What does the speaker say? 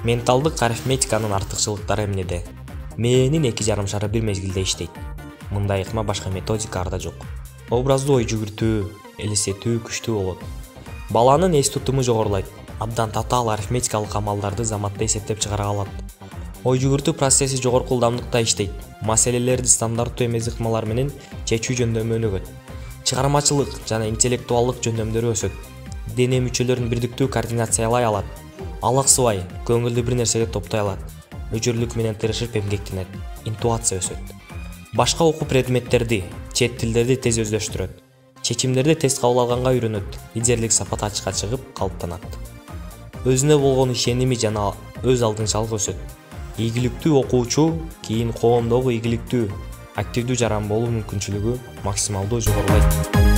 Менталдык арифметиканын артыкчылыктары эмнеде? Мээнин 2,5 шары бир мезгилде иштейт. Мындай ыкма башка методика арда жок. Образдуу ой жүгүртүү, элестетүү күчтүү болот. Баланын эс тутуму жогорулайт. Абдан татаал арифметикалык амалдарды заматта эсептеп чыгара алат. Ой жүгүртүү процесси жогорку ылдамдыкта иштейт. Маселелерди стандарттуу эмес ыкмалар менен чечүү жөндөмү өнүгөт. Чыгармачылык жана интеллектуалдык жөндөмдөрү өсөт. Дене мүчөлөрүн бирдиктүү координациялай алат. Алаксыбай, көңүлдү бир нерсеге топтой алат. Өчүрлүк менен тырышып эмгектенет. Интуиция өсөт. Башка окуу предметтерди, чет тилдерди тез өздөштүрөт. Чечимдерди тез кабыл алганга үйрөнөт. Лидерлик сапаты ачыкка чыгып калыптанат. Өзүнө болгон ишеними жана өз алдынчалыгы өсөт. Ийгиликтүү окуучу кийин коомдогу ийгиликтүү, активдүү жаран болуу мүмкүнчүлүгү максималдуу жогорулайт.